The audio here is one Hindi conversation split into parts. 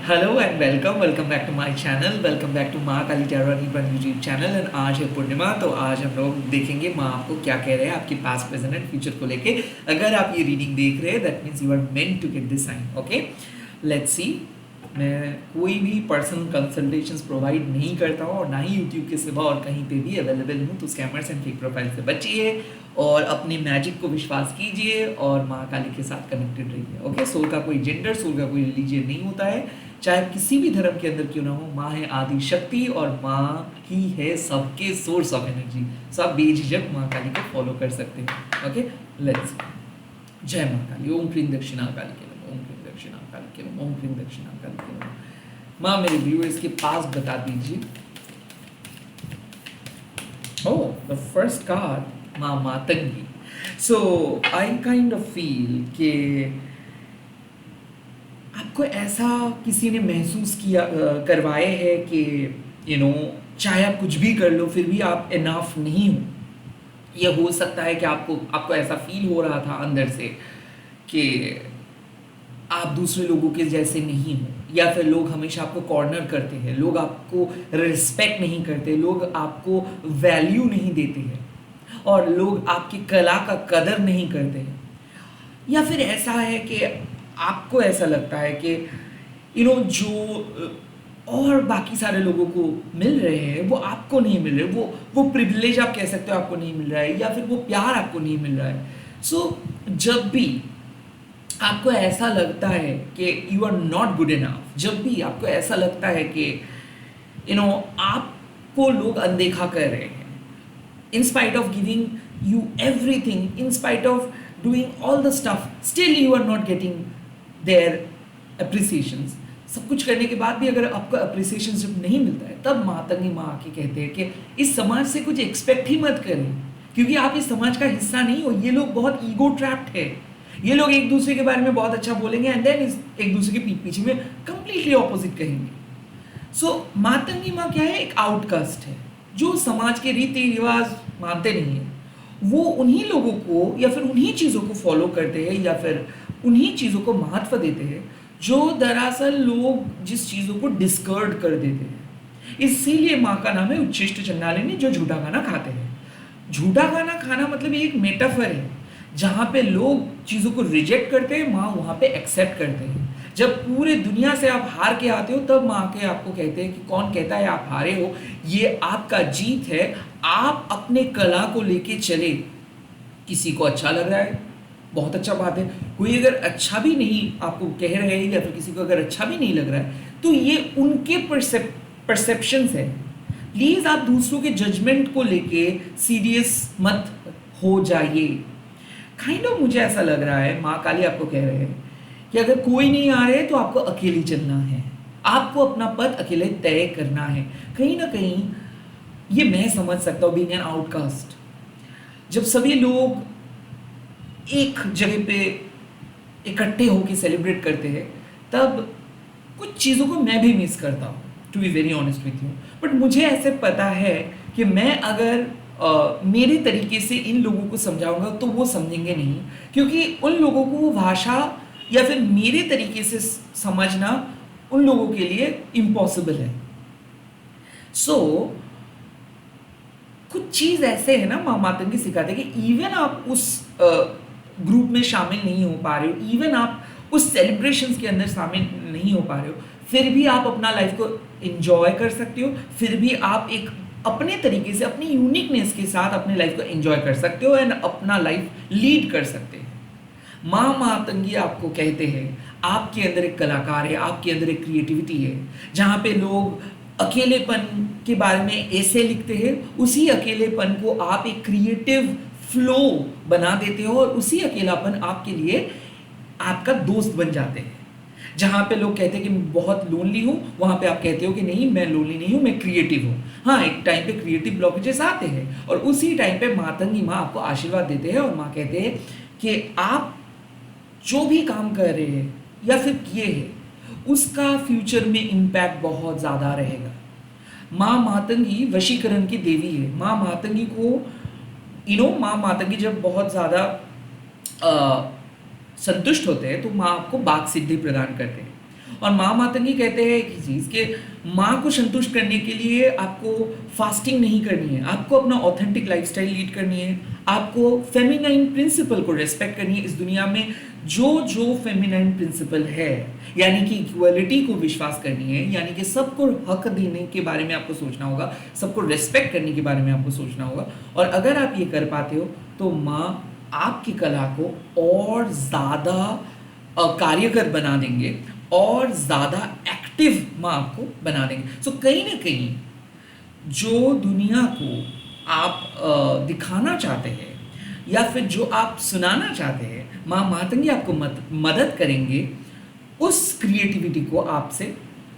Hello and welcome back to my channel. Welcome back to Maa Kali tarot YouTube channel. And आज है पूर्णिमा, तो आज हम लोग देखेंगे माँ आपको क्या कह रहे हैं आपकी पास्ट प्रेजेंट एंड फ्यूचर को लेके। अगर आप ये रीडिंग देख रहे हैं that means you are meant to get this sign. Okay, let's see. मैं कोई भी पर्सनल कंसल्टेशंस प्रोवाइड नहीं करता हूँ और ना ही यूट्यूब के सिवा और कहीं पे भी अवेलेबल हूँ, तो स्कैमर्स एंड फेक प्रोफाइल से बचिए और अपने मैजिक को विश्वास कीजिए और माँ काली के साथ कनेक्टेड रहिए। ओके, सोल का कोई जेंडर, सोल का कोई रिलीजियन नहीं होता है, चाहे किसी भी धर्म के अंदर क्यों ना हो। माँ है आदि शक्ति और माँ ही है सबके सोर्स ऑफ एनर्जी। सो आप बेझिझक माँ काली को फॉलो कर सकते हैं। Okay, let's. जय माँ काली। ओम क्रीम दक्षिणा काली के नमः। ओम क्रीम दक्षिणा काली के नमः। ओम क्रीम दक्षिणा काली के नमः। माँ मेरे व्यूअर्स के पास बता दीजिए। ओह, द फर्स्ट कार्ड माँ मातंगी। सो आई काइंड ऑफ फील कि आपको ऐसा किसी ने महसूस किया करवाए है कि चाहे आप कुछ भी कर लो फिर भी आप इनफ नहीं हो। यह हो सकता है कि आपको ऐसा फील हो रहा था अंदर से कि आप दूसरे लोगों के जैसे नहीं हो, या फिर लोग हमेशा आपको कॉर्नर करते हैं, लोग आपको रिस्पेक्ट नहीं करते, लोग आपको वैल्यू नहीं देते हैं और लोग आपकी कला का कदर नहीं करते हैं। या फिर ऐसा है कि आपको ऐसा लगता है कि जो और बाकी सारे लोगों को मिल रहे हैं वो आपको नहीं मिल रहे, वो प्रिविलेज आप कह सकते हो आपको नहीं मिल रहा है, या फिर वो प्यार आपको नहीं मिल रहा है। सो जब भी आपको ऐसा लगता है कि you are not good enough, जब भी आपको ऐसा लगता है कि आपको लोग अनदेखा कर रहे हैं, in spite of giving you everything, in spite of doing all the stuff, still you are not getting their appreciations। सब कुछ करने के बाद भी अगर आपको अप्रिसिएशन जब नहीं मिलता है, तब मातंगी माँ आके कहते हैं कि इस समाज से कुछ एक्सपेक्ट ही मत करें, क्योंकि आप इस समाज का हिस्सा नहीं हो। ये लोग बहुत ईगो ट्रैप्ड है। ये लोग एक दूसरे के बारे में बहुत अच्छा बोलेंगे एंड देन एक दूसरे के पीठ पीछे में कंप्लीटली ऑपोजिट कहेंगे। सो मातंगी माँ क्या है? एक आउटकास्ट है जो समाज के रीति रिवाज मानते नहीं है। वो उन्हीं लोगों को या फिर उन्हीं चीज़ों को फॉलो करते हैं या फिर उन्हीं चीज़ों को महत्व देते हैं जो दरअसल लोग जिस चीज़ों को डिस्कर्ड कर देते हैं। इसीलिए माँ का नाम है उच्छिष्ट चंडालिनी, जो झूठा खाना खाते हैं। झूठा खाना खाना मतलब ये एक मेटाफर है, जहाँ पे लोग चीज़ों को रिजेक्ट करते हैं, माँ वहाँ पे एक्सेप्ट करते हैं। जब पूरे दुनिया से आप हार के आते हो तब माँ के आपको कहते हैं कि कौन कहता है आप हारे हो, ये आपका जीत है। आप अपने कला को लेके चले। किसी को अच्छा लग रहा है, बहुत अच्छा बात है। कोई अगर अच्छा भी नहीं आपको कह रहे हैं या फिर किसी को अगर अच्छा भी नहीं लग रहा है, तो ये उनके परसेप्शंस है। प्लीज़ आप दूसरों के जजमेंट को लेके सीरियस मत हो जाइए। काइंड ऑफ मुझे ऐसा लग रहा है माँ काली आपको कह रहे हैं कि अगर कोई नहीं आ रहे तो आपको अकेले चलना है, आपको अपना पथ अकेले तय करना है। कहीं ना कहीं ये मैं समझ सकता हूँ, बीइंग एन आउटकास्ट। जब सभी लोग एक जगह पे इकट्ठे होकर सेलिब्रेट करते हैं, तब कुछ चीज़ों को मैं भी मिस करता हूँ, to be very honest with you. But मुझे ऐसे पता है कि मैं अगर मेरे तरीके से इन लोगों को समझाऊंगा तो वो समझेंगे नहीं, क्योंकि उन लोगों को वो भाषा या फिर मेरे तरीके से समझना उन लोगों के लिए इम्पॉसिबल है। सो कुछ चीज़ ऐसे है ना, माँ मातंगी सिखाते हैं कि इवन आप उस ग्रुप में शामिल नहीं हो पा रहे हो, इवन आप उस सेलिब्रेशंस के अंदर शामिल नहीं हो पा रहे हो, फिर भी आप अपना लाइफ को एंजॉय कर सकते हो। फिर भी आप एक अपने तरीके से अपनी यूनिकनेस के साथ अपने लाइफ को एंजॉय कर सकते हो एंड अपना लाइफ लीड कर सकते हैं। माँ मातंगी आपको कहते हैं आपके अंदर एक कलाकार है, आपके अंदर एक क्रिएटिविटी है। जहाँ पे लोग अकेलेपन के बारे में ऐसे लिखते हैं, उसी अकेलेपन को आप एक क्रिएटिव फ्लो बना देते हो और उसी अकेलापन आपके लिए आपका दोस्त बन जाते हैं। जहाँ पे लोग कहते हैं कि मैं बहुत लोनली हूँ, वहाँ पे आप कहते हो कि नहीं, मैं लोनली नहीं हूँ, मैं क्रिएटिव हूँ। हाँ, एक टाइम पे क्रिएटिव ब्लॉकेजेस आते हैं और उसी टाइम पे मातंगी माँ आपको आशीर्वाद देते हैं और माँ कहते हैं कि आप जो भी काम कर रहे हैं या फिर किए हैं उसका फ्यूचर में इम्पैक्ट बहुत ज़्यादा रहेगा। माँ मातंगी वशीकरण की देवी है। माँ मातंगी को माँ मातंगी जब बहुत ज़्यादा संतुष्ट होते हैं तो माँ आपको बाक सिद्धि प्रदान करते हैं। और माँ मातंगी कहते हैं एक ही चीज़ कि माँ को संतुष्ट करने के लिए आपको फास्टिंग नहीं करनी है, आपको अपना ऑथेंटिक लाइफस्टाइल लीड करनी है, आपको फेमिनाइन प्रिंसिपल को रेस्पेक्ट करनी है। इस दुनिया में जो जो फेमिनाइन प्रिंसिपल है, यानी कि इक्वलिटी को विश्वास करनी है, यानी कि सबको हक देने के बारे में आपको सोचना होगा, सबको रेस्पेक्ट करने के बारे में आपको सोचना होगा। और अगर आप ये कर पाते हो तो माँ आपकी कला को और ज़्यादा कार्यकर बना देंगे और ज़्यादा एक्टिव माँ आपको बना देंगे। सो कहीं ना कहीं जो दुनिया को आप दिखाना चाहते हैं या फिर जो आप सुनाना चाहते हैं, माँ मातंगी आपको मदद करेंगे उस क्रिएटिविटी को आपसे,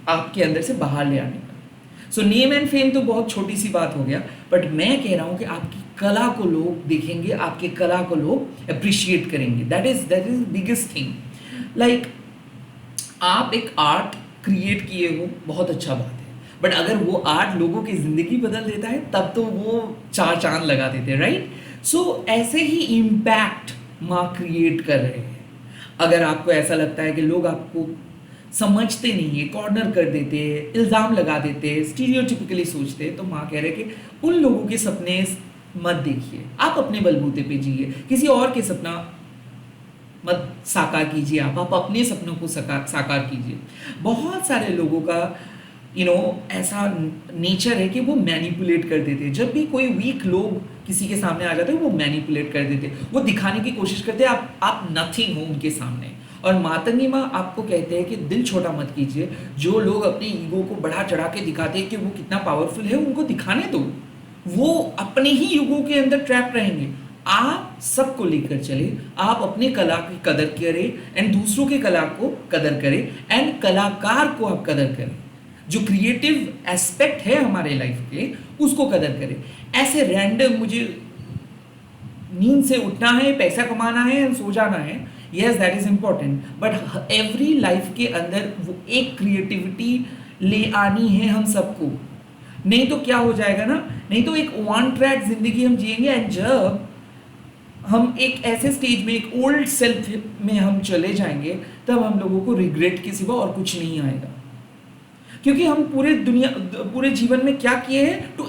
आपके अंदर से बाहर ले आने का। सो नेम एंड फेम तो बहुत छोटी सी बात हो गया, बट मैं कह रहा हूँ कि आपकी कला को लोग देखेंगे, आपके कला को लोग अप्रिशिएट करेंगे। That is biggest thing. Like आप एक आर्ट क्रिएट किए हो, बहुत अच्छा बात है, बट अगर वो आर्ट लोगों की ज़िंदगी बदल देता है तब तो वो चार चांद लगा देते हैं, राइट? सो ऐसे ही इम्पैक्ट माँ क्रिएट कर रहे हैं। अगर आपको ऐसा लगता है कि लोग आपको समझते नहीं है, कॉर्नर कर देते हैं, इल्ज़ाम लगा देते हैं, स्टीरियोटिपिकली सोचते हैं, तो माँ कह रहे हैं कि उन लोगों के सपने मत देखिए, आप अपने बलबूते पे जिए, किसी और के सपना मत साकार कीजिए, आप अपने सपनों को साकार कीजिए। बहुत सारे लोगों का ऐसा नेचर है कि वो मैनिपुलेट कर देते हैं। जब भी कोई वीक लोग किसी के सामने आ जाते हैं वो मैनिपुलेट कर देते हैं, वो दिखाने की कोशिश करते हैं आप नथिंग हो उनके सामने। और मातंगी माँ आपको कहते हैं कि दिल छोटा मत कीजिए। जो लोग अपने ईगो को बढ़ा चढ़ा के दिखाते हैं कि वो कितना पावरफुल है, उनको दिखाने दो, वो अपने ही ईगो के अंदर ट्रैप रहेंगे। आप सबको लेकर चले, आप अपने कला की कदर करें एंड दूसरों के कला को कदर करें एंड कलाकार को आप कदर करें। जो क्रिएटिव एस्पेक्ट है हमारे लाइफ के, उसको कदर करें। ऐसे रैंडम मुझे नींद से उठना है, पैसा कमाना है एंड सो जाना है, yes that is important, but every life के अंदर वो एक क्रिएटिविटी ले आनी है हम सबको। नहीं तो क्या हो जाएगा ना, नहीं तो एक वन ट्रैक जिंदगी हम जिएंगे एंड जब हम एक ऐसे स्टेज में, एक ओल्ड सेल्फ में हम चले जाएंगे, तब हम लोगों को रिग्रेट के सिवा और कुछ नहीं आएगा। क्योंकि हम पूरे जीवन में क्या किए हैं, to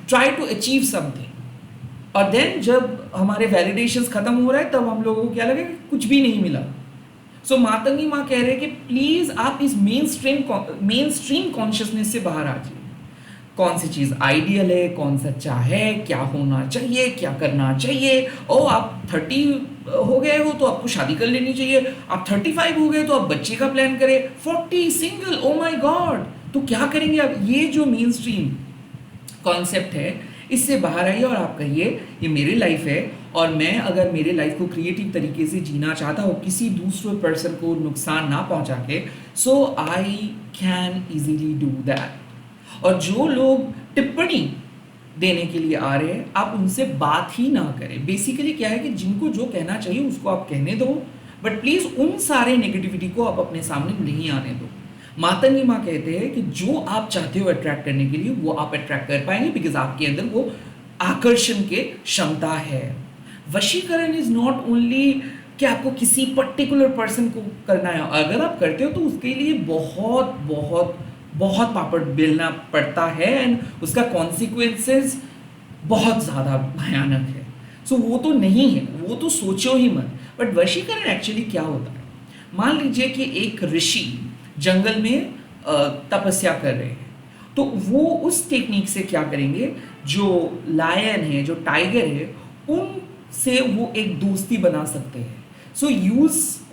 try to achieve something, और देन जब हमारे वैलिडेशंस खत्म हो रहा है तब हम लोगों को क्या लगे, कुछ भी नहीं मिला। सो मातंगी माँ कह रहे हैं कि प्लीज आप इस मेन स्ट्रीम कॉन्शियसनेस से बाहर आ जाइए। कौन सी चीज़ आइडियल है, कौन सच्चा है, क्या होना चाहिए, क्या करना चाहिए। ओ आप 30 हो गए हो तो आपको शादी कर लेनी चाहिए, आप 35 हो गए तो आप बच्चे का प्लान करें, 40 सिंगल, ओ माय गॉड, तो क्या करेंगे आप। ये जो मेन स्ट्रीम कॉन्सेप्ट है, इससे बाहर आइए और आप कहिए ये मेरी लाइफ है और मैं अगर मेरे लाइफ को क्रिएटिव तरीके से जीना चाहता हूँ, किसी दूसरे पर्सन को नुकसान ना पहुँचा के, so I can easily do that. और जो लोग टिप्पणी देने के लिए आ रहे हैं, आप उनसे बात ही ना करें। बेसिकली क्या है कि जिनको जो कहना चाहिए उसको आप कहने दो, बट प्लीज़ उन सारे नेगेटिविटी को आप अपने सामने नहीं आने दो। मातंगी माँ कहते हैं कि जो आप चाहते हो अट्रैक्ट करने के लिए वो आप अट्रैक्ट कर पाएंगे, बिकॉज आपके अंदर वो आकर्षण के क्षमता है। वशीकरण इज नॉट ओनली कि आपको किसी पर्टिकुलर पर्सन को करना है। अगर आप करते हो तो उसके लिए बहुत बहुत बहुत पापड़ बेलना पड़ता है एंड उसका कॉन्सिक्वेंसेस बहुत ज़्यादा भयानक है। सो वो तो नहीं है, वो तो सोचो ही मत। बट वशीकरण एक्चुअली क्या होता है, मान लीजिए कि एक ऋषि जंगल में तपस्या कर रहे हैं, तो वो उस टेक्निक से क्या करेंगे, जो लायन है, जो टाइगर है, उनसे वो एक दोस्ती बना सकते हैं। सो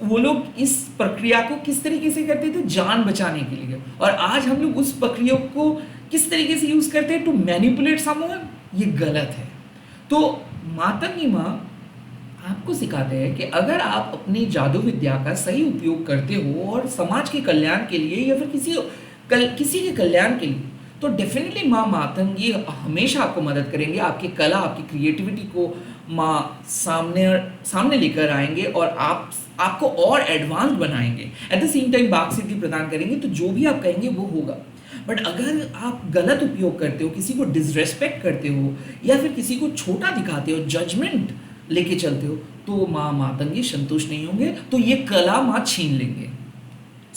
वो लोग इस प्रक्रिया को किस तरीके से करते थे, जान बचाने के लिए, और आज हम लोग उस प्रक्रिया को किस तरीके से यूज करते हैं, टू मैनिपुलेट समवन। ये गलत है। तो मातंगी माँ आपको सिखाते हैं कि अगर आप अपनी जादू विद्या का सही उपयोग करते हो और समाज के कल्याण के लिए या फिर किसी के कल्याण के लिए, तो डेफिनेटली माँ मातंगी हमेशा आपको मदद करेंगे। आपकी कला, आपकी क्रिएटिविटी को माँ सामने लेकर आएंगे और आपको और एडवांस बनाएंगे। एट द सेम टाइम बाक सिद्धि प्रदान करेंगे, तो जो भी आप कहेंगे वो होगा। बट अगर आप गलत उपयोग करते हो, किसी को डिसरेस्पेक्ट करते हो या फिर किसी को छोटा दिखाते हो, जजमेंट लेके चलते हो, तो माँ मातंगी संतुष्ट नहीं होंगे, तो ये कला माँ छीन लेंगे।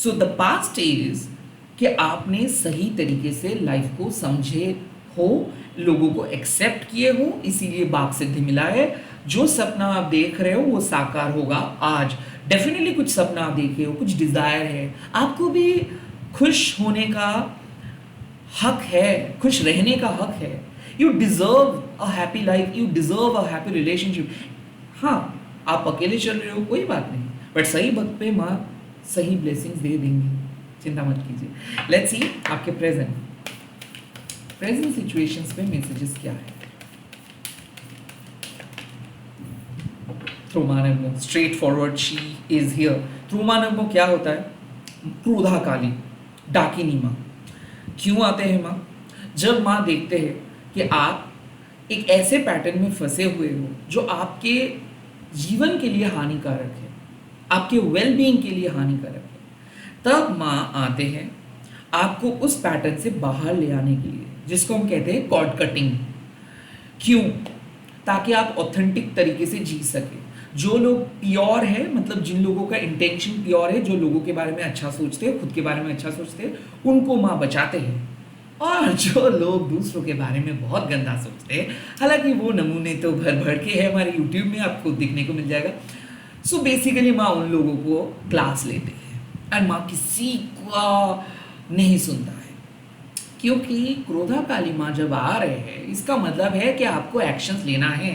सो द पास्ट इज कि आपने सही तरीके से लाइफ को समझे हो, लोगों को एक्सेप्ट किए हो, इसीलिए बाघ सिद्धि मिला है। जो सपना आप देख रहे हो वो साकार होगा आज। डेफिनेटली कुछ सपना आप देखे हो, कुछ डिजायर है, आपको भी खुश होने का हक है, खुश रहने का हक है। You deserve a happy life, you deserve a happy relationship. हाँ, आप अकेले चल रहे हो कोई बात नहीं, बट सही वक्त पे माँ सही ब्लेसिंग्स दे देंगी, चिंता मत कीजिए। लेट्स सी आपके प्रेजेंट सिचुएशंस पे मैसेजेस क्या है। ध्रुमानंगो straight forward, she is here. ध्रुमानंगो क्या होता है? क्रोधा काली, डाकिनी माँ। क्यों आते हैं माँ? जब माँ देखते हैं कि आप एक ऐसे पैटर्न में फंसे हुए हो जो आपके जीवन के लिए हानिकारक है, आपके वेलबींग के लिए हानिकारक है, तब माँ आते हैं आपको उस पैटर्न से बाहर ले आने के लिए, जिसको हम कहते हैं कॉर्ड कटिंग। क्यों? ताकि आप ऑथेंटिक तरीके से जी सके। जो लोग प्योर है, मतलब जिन लोगों का इंटेंशन प्योर है, जो लोगों के बारे में अच्छा सोचते हैं, खुद के बारे में अच्छा सोचते हैं, उनको माँ बचाते हैं। और जो लोग दूसरों के बारे में बहुत गंदा सोचते हैं, हालांकि वो नमूने तो भर भर के हैं, हमारे यूट्यूब में आपको दिखने को मिल जाएगा। सो बेसिकली माँ उन लोगों को क्लास लेते हैं और माँ किसी का नहीं सुनता है। क्योंकि क्रोधा काली माँ जब आ रहे हैं, इसका मतलब है कि आपको एक्शंस लेना है।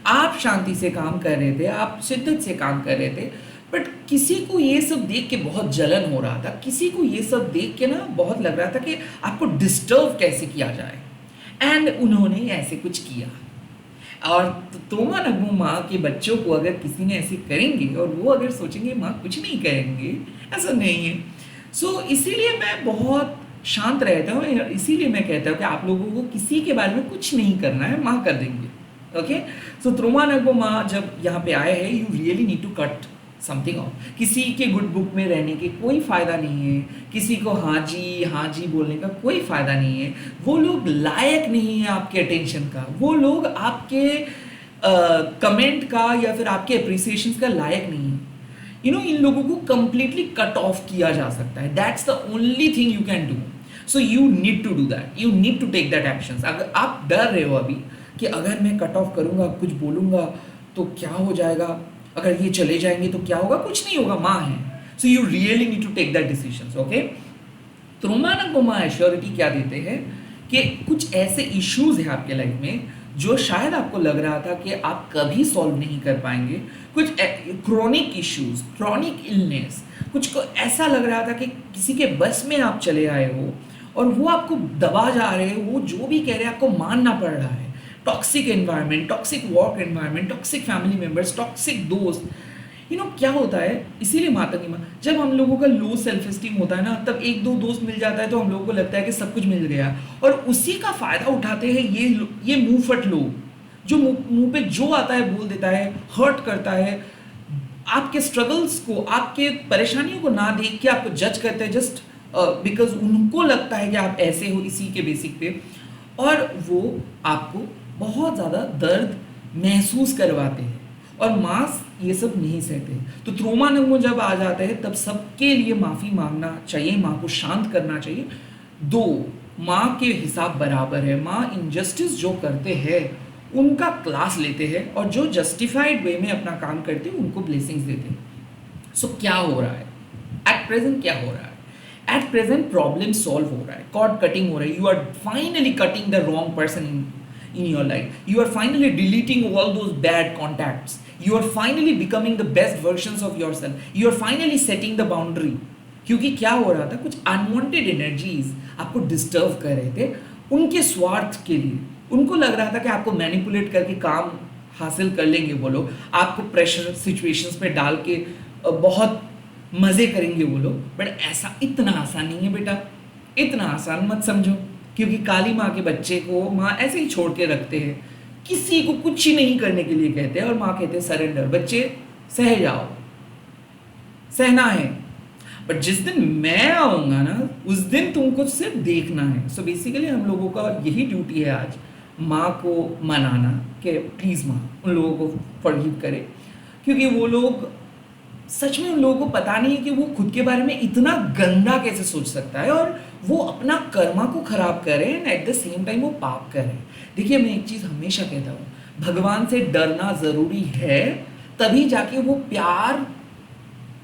आप शांति से काम कर रहे थे, आप शिद्दत से काम कर रहे थे, बट किसी को ये सब देख के बहुत जलन हो रहा था, किसी को ये सब देख के ना बहुत लग रहा था कि आपको डिस्टर्ब कैसे किया जाए, एंड उन्होंने ऐसे कुछ किया। और तोमा नगमू माँ के बच्चों को अगर किसी ने ऐसे करेंगे और वो अगर सोचेंगे माँ कुछ नहीं करेंगे, ऐसा नहीं है। सो इसीलिए मैं बहुत शांत रहता हूँ, इसीलिए मैं कहता हूँ कि आप लोगों को किसी के बारे में कुछ नहीं करना है, माँ कर देंगे। ओके, सो त्रोमा नगमो माँ जब यहाँ पे आए हैं, you really need to cut something off. किसी के गुड बुक में रहने के कोई फ़ायदा नहीं है, किसी को हाँ जी बोलने का कोई फ़ायदा नहीं है। वो लोग लायक नहीं है आपके अटेंशन का, वो लोग आपके कमेंट का या फिर आपके अप्रिसिएशन का लायक नहीं है। यू नो, इन लोगों को कंप्लीटली कट ऑफ किया जा सकता है। That's the only thing you can do. So you need to do that, you need to take that actions. अगर आप डर रहे हो अभी कि अगर मैं कट ऑफ करूँगा, कुछ बोलूँगा तो क्या हो जाएगा, अगर ये चले जाएंगे तो क्या होगा, कुछ नहीं होगा, माँ है। So you really need to take that decisions. Okay, तो रोमानक को माँ एश्योरिटी क्या देते हैं कि कुछ ऐसे इश्यूज हैं आपके लाइफ में जो शायद आपको लग रहा था कि आप कभी सॉल्व नहीं कर पाएंगे। कुछ क्रोनिक इश्यूज, क्रोनिक इलनेस, कुछ को ऐसा लग रहा था कि किसी के बस में आप चले आए हो और वो आपको दबा जा रहे हो, वो जो भी कह रहे हैं आपको मानना पड़ रहा है। Toxic environment, toxic work environment, toxic family members, toxic दोस्त। यू नो क्या होता है, इसीलिए मातंगी माँ, जब हम लोगों का लो सेल्फ एस्टीम होता है ना, तब एक दो दोस्त मिल जाता है तो हम लोगों को लगता है कि सब कुछ मिल गया, और उसी का फायदा उठाते हैं ये मुंह फट लोग, जो मुंह पे जो आता है बोल देता है, हर्ट करता है, आपके स्ट्रगल्स को, आपके परेशानियों को ना देख के आपको जज करते हैं जस्ट बिकॉज उनको लगता है कि आप ऐसे हो, इसी के बेसिक पे, और वो आपको बहुत ज़्यादा दर्द महसूस करवाते हैं। और मास ये सब नहीं सहते। तो त्रोमा नंगो जब आ जाते हैं तब सबके लिए माफ़ी मांगना चाहिए, माँ को शांत करना चाहिए। दो, माँ के हिसाब बराबर है। माँ इनजस्टिस जो करते हैं उनका क्लास लेते हैं, और जो जस्टिफाइड वे में अपना काम करते हैं उनको ब्लेसिंग्स देते हैं। सो क्या हो रहा है एट प्रेजेंट, क्या हो रहा है एट प्रेजेंट? प्रॉब्लम सॉल्व हो रहा है, कॉर्ड कटिंग हो रहा है। You are finally cutting the wrong person in your life. You are finally deleting all those bad contacts. You are finally becoming the best versions of yourself. You are finally setting the boundary. क्योंकि क्या हो रहा था, कुछ अनवांटेड एनर्जीज आपको डिस्टर्ब कर रहे थे उनके स्वार्थ के लिए। उनको लग रहा था कि आपको मैनिपुलेट करके काम हासिल कर लेंगे वो लोग, आपको प्रेशर सिचुएशंस पे डाल के बहुत मज़े करेंगे वो लोग। बट ऐसा इतना आसान नहीं है बेटा, इतना आसान मत समझो। क्योंकि काली माँ के बच्चे को माँ ऐसे ही छोड़ के रखते हैं, किसी को कुछ ही नहीं करने के लिए कहते हैं, और माँ कहते हैं सरेंडर, बच्चे सह जाओ, सहना है। बट जिस दिन मैं आऊँगा ना, उस दिन तुमको सिर्फ देखना है। सो बेसिकली हम लोगों का यही ड्यूटी है आज, माँ को मनाना कि प्लीज़ माँ उन लोगों को फॉरगिव करे, क्योंकि वो लोग सच में उन लोगों को पता नहीं है कि वो खुद के बारे में इतना गंदा कैसे सोच सकता है और वो अपना कर्मा को खराब करे and at the same time वो पाप करे। देखिए मैं एक चीज़ हमेशा कहता हूँ, भगवान से डरना ज़रूरी है, तभी जाके वो प्यार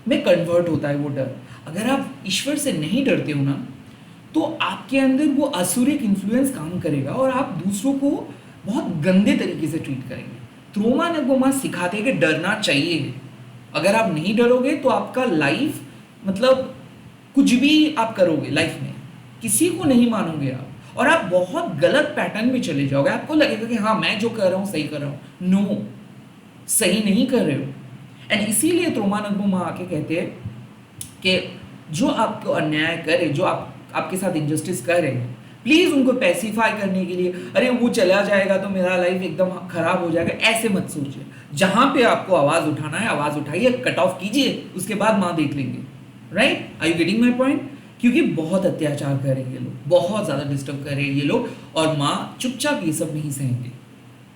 में कन्वर्ट होता है वो डर। अगर आप ईश्वर से नहीं डरते हो ना, तो आपके अंदर वो असुरिक इन्फ्लुएंस काम करेगा और आप दूसरों को बहुत गंदे तरीके से ट्रीट करेंगे। त्रोमा नगोमा सिखाते हैं कि डरना चाहिए। अगर आप नहीं डरोगे तो आपका लाइफ मतलब कुछ भी आप करोगे लाइफ में, किसी को नहीं मानोगे आप, और आप बहुत गलत पैटर्न में चले जाओगे। आपको लगेगा कि हाँ मैं जो कर रहा हूँ सही कर रहा हूँ, नो, सही नहीं कर रहे हो। एंड इसीलिए त्रोमा नगोमा आके कहते हैं कि जो आपको अन्याय करे, जो आपके साथ इनजस्टिस कर रहे हैं, प्लीज उनको पैसिफाई करने के लिए, अरे वो चला जाएगा तो मेरा लाइफ एकदम खराब हो जाएगा, ऐसे मत सोचिए। जहां पे आपको आवाज उठाना है आवाज उठाइए, कट ऑफ कीजिए, उसके बाद माँ देख लेंगे। Right? Are you getting my point? क्योंकि बहुत अत्याचार कर रहे हैं ये लोग, बहुत ज्यादा डिस्टर्ब कर रहे हैं ये लोग, और माँ चुपचाप ये सब नहीं सहेंगे।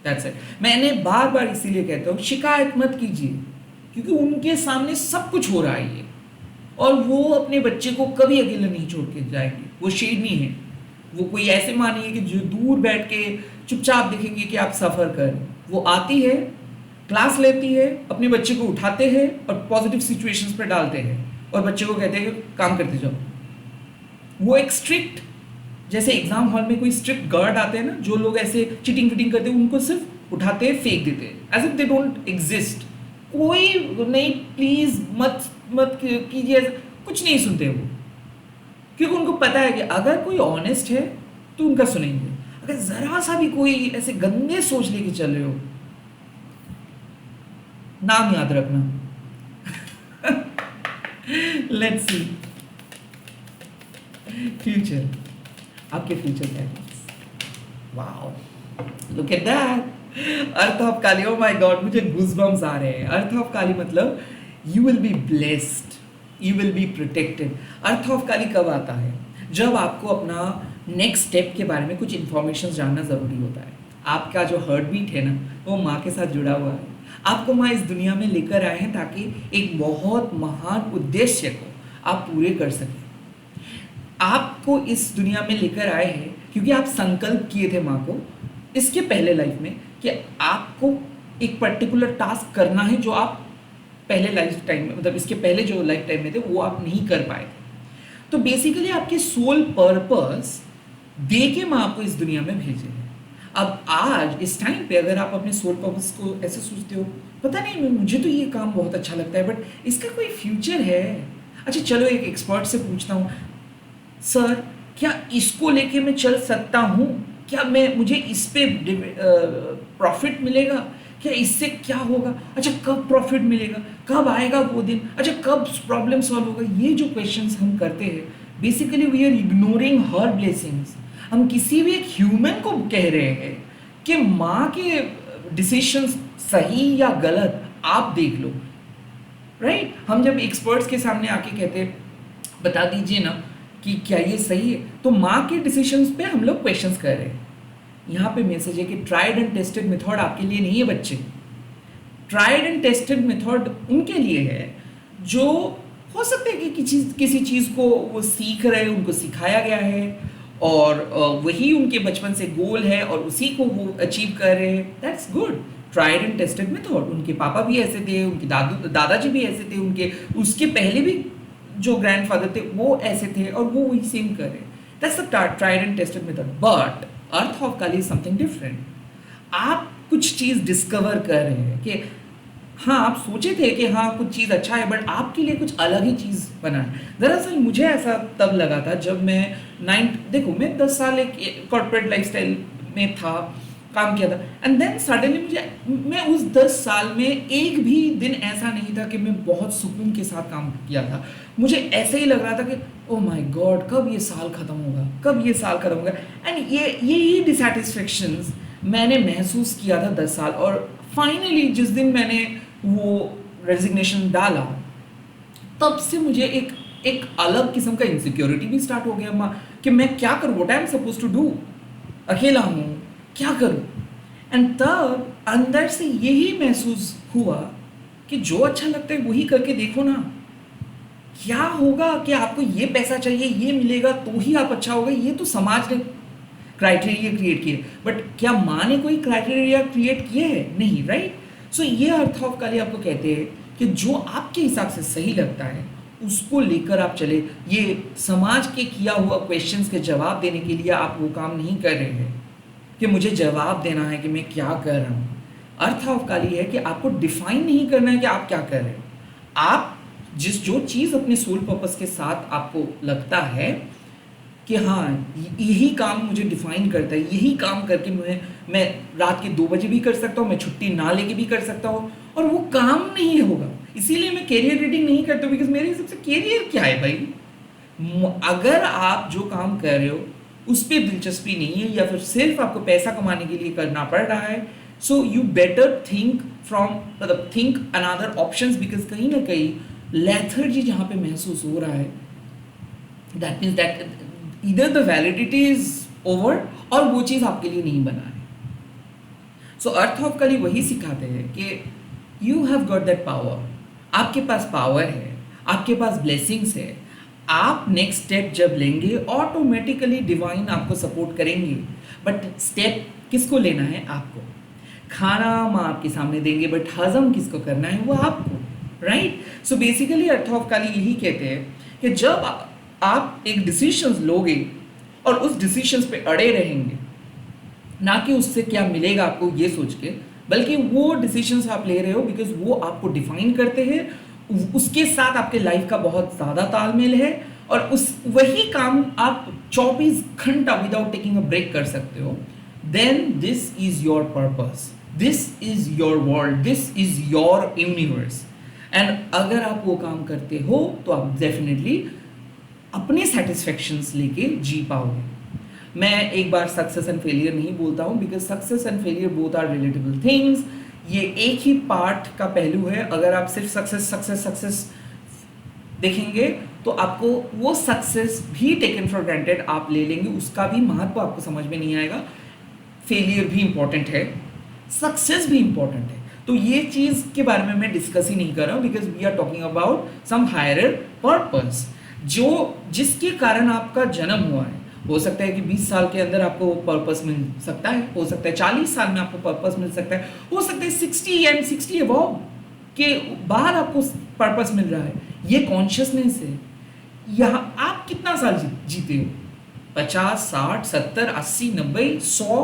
That's it. मैंने बार बार इसीलिए कहता हूँ शिकायत मत कीजिए, क्योंकि उनके सामने सब कुछ हो रहा है ये, और वो अपने बच्चे को कभी अकेला नहीं छोड़ के जाएंगे। वो शेरनी है, वो कोई ऐसे माँ नहीं है कि जो दूर बैठ के चुपचाप देखेंगे कि आप सफ़र कर। वो आती है, क्लास लेती है, अपने बच्चे को उठाते हैं और पॉजिटिव सिचुएशंस पे डालते हैं और बच्चे को कहते हैं कि काम करते जाओ। वो एक स्ट्रिक्ट, जैसे एग्जाम हॉल में कोई स्ट्रिक्ट गार्ड आते हैं ना, जो लोग ऐसे चीटिंग फिटिंग करते हैं उनको सिर्फ उठाते हैं, फेंक देते हैं as if they don't exist. कोई नहीं, प्लीज मत मत कीजिए, कुछ नहीं सुनते वो, क्योंकि उनको पता है कि अगर कोई ऑनेस्ट है तो उनका सुनेंगे। अगर जरा सा भी कोई ऐसे गंदे सोच लेके चल रहे हो, नाम याद रखना। लेट्स सी फ्यूचर, आपके future plans. Wow, look at that. Earth of Kali, oh my god, मुझे गूज़बम्स आ रहे हैं। अर्थ ऑफ काली मतलब you will be blessed, you will be protected. Earth of Kali कब आता है? जब आपको अपना नेक्स्ट स्टेप के बारे में कुछ इंफॉर्मेशन जानना ज़रूरी होता है। आपका जो हार्ट बीट है ना, वो माँ के साथ जुड़ा हुआ है। आपको माँ इस दुनिया में लेकर आए हैं ताकि एक बहुत महान उद्देश्य को आप पूरे कर सकें। आपको इस दुनिया में लेकर आए हैं क्योंकि आप संकल्प किए थे माँ को इसके पहले लाइफ में कि आपको एक पर्टिकुलर टास्क करना है जो आप पहले लाइफ टाइम में, मतलब इसके पहले जो लाइफ टाइम में थे वो आप नहीं कर पाए थे। तो बेसिकली आपके सोल पर्पस दे के माँ आपको इस दुनिया में भेजे हैं। अब आज इस टाइम पे अगर आप अपने सोल पर्पस को ऐसे सोचते हो, पता नहीं मुझे तो ये काम बहुत अच्छा लगता है बट इसका कोई फ्यूचर है। अच्छा चलो एक एक्सपर्ट से पूछता हूँ, सर क्या इसको लेके मैं चल सकता हूँ? क्या मुझे इस पे प्रॉफिट मिलेगा? क्या इससे क्या होगा? अच्छा कब प्रॉफिट मिलेगा? कब आएगा वो दिन? अच्छा कब प्रॉब्लम सॉल्व होगा? ये जो क्वेश्चंस हम करते हैं, basically we are ignoring her blessings. हम किसी भी एक ह्यूमन को कह रहे हैं कि माँ के डिसीजंस सही या गलत आप देख लो। राइट? हम जब एक्सपर्ट्स के सामने आके कहते बता दीजिए ना कि क्या ये सही है, तो माँ के डिसीजंस पे हम लोग क्वेश्चंस कर रहे हैं। यहाँ पे मैसेज है कि ट्राइड एंड टेस्टेड मेथड आपके लिए नहीं है बच्चे। ट्राइड एंड टेस्टेड मेथड उनके लिए है जो हो सकता है कि किसी चीज़ को वो सीख रहे हैं, उनको सिखाया गया है और वही उनके बचपन से गोल है और उसी को वो अचीव कर रहे हैं। That's good. Tried and tested method, उनके पापा भी ऐसे थे, उनके दादाजी भी ऐसे थे, उनके उसके पहले भी जो ग्रैंडफादर थे वो ऐसे थे और वो वही सेम कर रहे हैं। That's the tried and tested method. But earth of Kali is something different. आप कुछ चीज़ डिस्कवर कर रहे हैं कि हाँ आप सोचे थे कि हाँ कुछ चीज़ अच्छा है बट आपके लिए कुछ अलग ही चीज़ बना है। दरअसल मुझे ऐसा तब लगा था जब मैं देखो मैं 10 साल एक कॉर्पोरेट लाइफस्टाइल में था, काम किया था, एंड देन सडनली मैं उस 10 साल में एक भी दिन ऐसा नहीं था कि मैं बहुत सुकून के साथ काम किया था। मुझे ऐसे ही लग रहा था कि ओ माय गॉड कब ये साल ख़त्म होगा, कब ये साल ख़त्म होगा। एंड ये डिसैटिस्फैक्शंस मैंने महसूस किया था 10 साल। और फाइनली जिस दिन मैंने वो रेजिग्नेशन डाला तब से मुझे एक अलग किस्म का इनसिक्योरिटी भी स्टार्ट हो गया कि मैं क्या करूँ, what I am suppose to do, अकेला हूँ क्या करूँ। एंड तब अंदर से यही महसूस हुआ कि जो अच्छा लगता है वही करके देखो ना। क्या होगा कि आपको ये पैसा चाहिए, ये मिलेगा तो ही आप अच्छा होगा, ये तो समाज ने क्राइटेरिया क्रिएट किए, बट क्या माँ ने कोई क्राइटेरिया क्रिएट किए है? नहीं, राइट। सो ये अर्थ ऑफ कली आपको कहते हैं कि जो आपके हिसाब से सही लगता है उसको लेकर आप चले। ये समाज के किया हुआ क्वेश्चंस के जवाब देने के लिए आप वो काम नहीं कर रहे हैं कि मुझे जवाब देना है कि मैं क्या कर रहा हूँ। अर्थ ऑफ काली है कि आपको डिफाइन नहीं करना है कि आप क्या कर रहे हो। आप जो चीज़ अपने सोल पर्पस के साथ आपको लगता है कि हाँ यही काम मुझे डिफाइन करता है, यही काम करके मैं रात के 2 बजे भी कर सकता हूँ, मैं छुट्टी ना लेके भी कर सकता हूँ, और वो काम नहीं होगा। इसीलिए मैं कैरियर रीडिंग नहीं करता, बिकॉज मेरे हिसाब से कैरियर क्या है भाई? अगर आप जो काम कर रहे हो उस पर दिलचस्पी नहीं है या फिर सिर्फ आपको पैसा कमाने के लिए करना पड़ रहा है, सो यू बेटर थिंक मतलब थिंक अनदर ऑप्शंस, बिकॉज कहीं ना कहीं लेथर्जी जहाँ पे महसूस हो रहा है, that means that either the validity is over और वो चीज़ आपके लिए नहीं बना है। सो अर्थ ऑफ कली वही सिखाते हैं कि you have got that power, आपके पास पावर है, आपके पास ब्लेसिंग्स है। आप नेक्स्ट स्टेप जब लेंगे ऑटोमेटिकली डिवाइन आपको सपोर्ट करेंगे, बट स्टेप किसको लेना है? आपको। खाना हम आपके सामने देंगे बट हजम किसको करना है? वो आपको, right. So basically earth of Kali यही कहते हैं कि जब आप एक डिसीजंस लोगे और उस डिसीजंस पे अड़े रहेंगे, ना कि उससे क्या मिलेगा आपको ये सोच के, बल्कि वो डिसीजंस आप ले रहे हो बिकॉज वो आपको डिफाइन करते हैं, उसके साथ आपके लाइफ का बहुत ज़्यादा तालमेल है, और उस वही काम आप 24 घंटा विदाउट टेकिंग अ ब्रेक कर सकते हो, then this is your purpose, this is your world, this is your universe. And अगर आप वो काम करते हो तो आप डेफिनेटली अपने सेटिस्फैक्शंस लेके जी पाओगे। मैं एक बार सक्सेस एंड फेलियर नहीं बोलता हूँ, because success and failure both are relatable things. ये एक ही पार्ट का पहलू है। अगर आप सिर्फ सक्सेस सक्सेस सक्सेस देखेंगे तो आपको वो सक्सेस भी टेकन फॉर ग्रांटेड आप ले लेंगे, उसका भी महत्व आपको समझ में नहीं आएगा। फेलियर भी इंपॉर्टेंट है, सक्सेस भी इंपॉर्टेंट है। तो ये चीज़ के बारे में मैं डिस्कस ही नहीं कर रहा हूँ, because we are talking about some higher purpose, जो जिसके कारण आपका जन्म हुआ है। हो सकता है कि 20 साल के अंदर आपको पर्पस मिल सकता है, हो सकता है 40 साल में आपको पर्पस मिल सकता है, हो सकता है 60 अबव के बाद आपको पर्पस मिल रहा है। ये कॉन्शियसनेस है। यहाँ आप कितना साल जीते हो? 50, 60, 70, 80, 90, 100,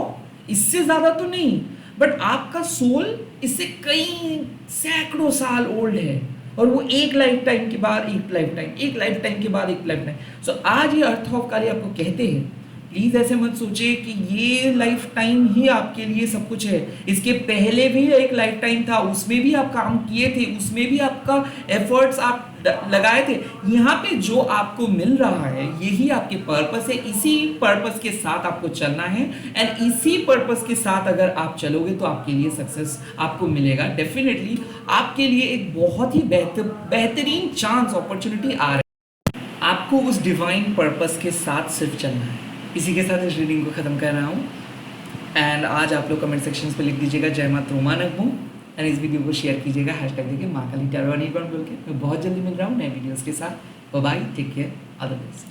इससे ज़्यादा तो नहीं, बट आपका सोल इससे कई सैकड़ों साल ओल्ड है, और वो एक लाइफ टाइम के बाद एक लाइफ टाइम, एक लाइफ टाइम के बाद एक लाइफ टाइम। सो आज ये अर्थ ऑफ काली आपको कहते हैं, प्लीज़ ऐसे मत सोचिए कि ये लाइफ टाइम ही आपके लिए सब कुछ है। इसके पहले भी एक लाइफ टाइम था, उसमें भी आप काम किए थे, उसमें भी आपका एफर्ट्स आप लगाए थे। यहाँ पे जो आपको मिल रहा है यही आपके पर्पस है, इसी पर्पस के साथ आपको चलना है, एंड इसी पर्पस के साथ अगर आप चलोगे तो आपके लिए सक्सेस आपको मिलेगा। डेफिनेटली आपके लिए एक बहुत ही बेहतरीन चांस, अपॉर्चुनिटी आ रही है। आपको उस डिवाइन पर्पस के साथ सिर्फ चलना है। इसी के साथ इस रीडिंग को ख़त्म कर रहा हूँ, एंड आज आप लोग कमेंट सेक्शंस पे लिख दीजिएगा जय माँ त्रोमा नगमो, एंड इस वीडियो को शेयर कीजिएगा हैशटैग देके माँ काली टैरो बोल के। मैं बहुत जल्दी मिल रहा हूँ नए वीडियोज़ के साथ। Bye, take care, all the best.